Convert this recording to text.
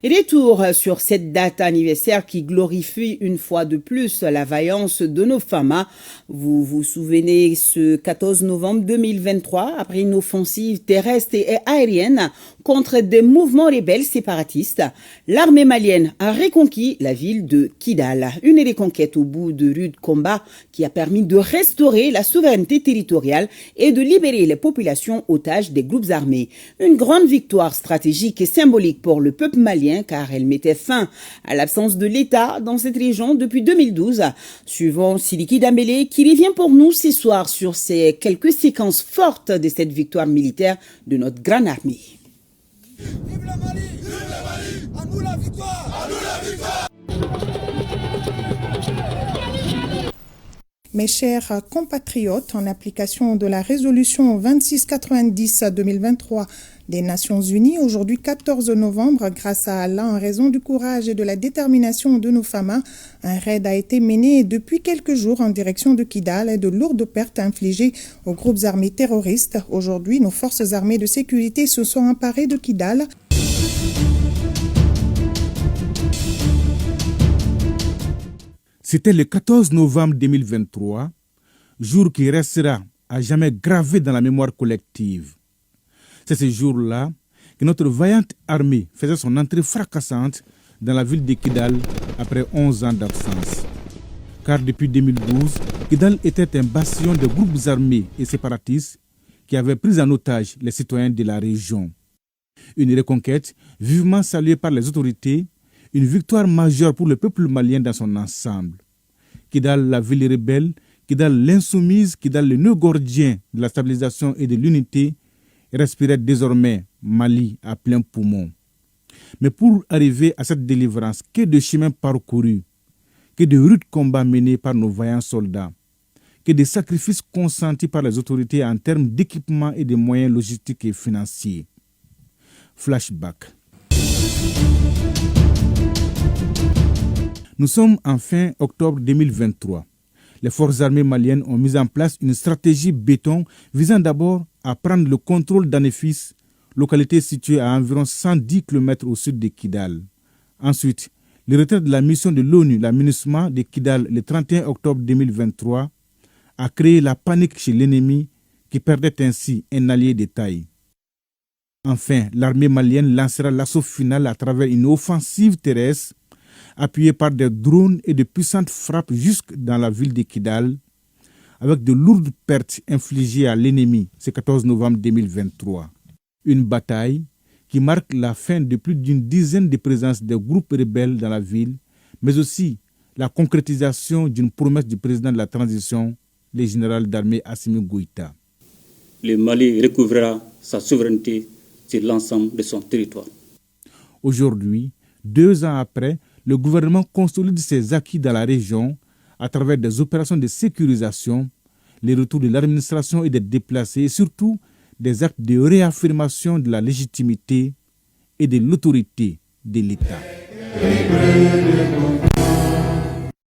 Retour sur cette date anniversaire qui glorifie une fois de plus la vaillance de nos femmes. Vous vous souvenez, ce 14 novembre 2023, après une offensive terrestre et aérienne contre des mouvements rebelles séparatistes, l'armée malienne a reconquis la ville de Kidal. Une reconquête au bout de rudes combats qui a permis de restaurer la souveraineté territoriale et de libérer les populations otages des groupes armés. Une grande victoire stratégique et symbolique pour le peuple malien, car elle mettait fin à l'absence de l'État dans cette région depuis 2012. Suivant Sidiki Dembélé qui revient pour nous ce soir sur ces quelques séquences fortes de cette victoire militaire de notre grande armée. Vive la Mali! Vive la Mali! À nous la victoire! À nous la victoire! Mes chers compatriotes, en application de la résolution 2690-2023 des Nations Unies, aujourd'hui 14 novembre, grâce à Allah, en raison du courage et de la détermination de nos femmes, un raid a été mené depuis quelques jours en direction de Kidal et de lourdes pertes infligées aux groupes armés terroristes. Aujourd'hui, nos forces armées de sécurité se sont emparées de Kidal. C'était le 14 novembre 2023, jour qui restera à jamais gravé dans la mémoire collective. C'est ce jour-là que notre vaillante armée faisait son entrée fracassante dans la ville de Kidal après 11 ans d'absence. Car depuis 2012, Kidal était un bastion de groupes armés et séparatistes qui avaient pris en otage les citoyens de la région. Une reconquête vivement saluée par les autorités, une victoire majeure pour le peuple malien dans son ensemble. Kidal, la ville rebelle, Kidal l'insoumise, Kidal le nœud gordien de la stabilisation et de l'unité, respirait désormais Mali à plein poumon. Mais pour arriver à cette délivrance, que de chemins parcourus, que de rudes combats menés par nos vaillants soldats, que de sacrifices consentis par les autorités en termes d'équipement et de moyens logistiques et financiers. Flashback. Nous sommes en fin octobre 2023. Les forces armées maliennes ont mis en place une stratégie béton visant d'abord à prendre le contrôle d'Anefis, localité située à environ 110 km au sud de Kidal. Ensuite, le retrait de la mission de l'ONU, la MINUSMA de Kidal, le 31 octobre 2023, a créé la panique chez l'ennemi qui perdait ainsi un allié de taille. Enfin, l'armée malienne lancera l'assaut final à travers une offensive terrestre appuyée par des drones et de puissantes frappes jusque dans la ville de Kidal, avec de lourdes pertes infligées à l'ennemi ce 14 novembre 2023. Une bataille qui marque la fin de plus d'une dizaine de présences des groupes rebelles dans la ville, mais aussi la concrétisation d'une promesse du président de la transition, le général d'armée Assimi Goïta. Le Mali recouvrera sa souveraineté sur l'ensemble de son territoire. Aujourd'hui, 2 ans après, le gouvernement consolide ses acquis dans la région à travers des opérations de sécurisation, les retours de l'administration et des déplacés, et surtout des actes de réaffirmation de la légitimité et de l'autorité de l'État.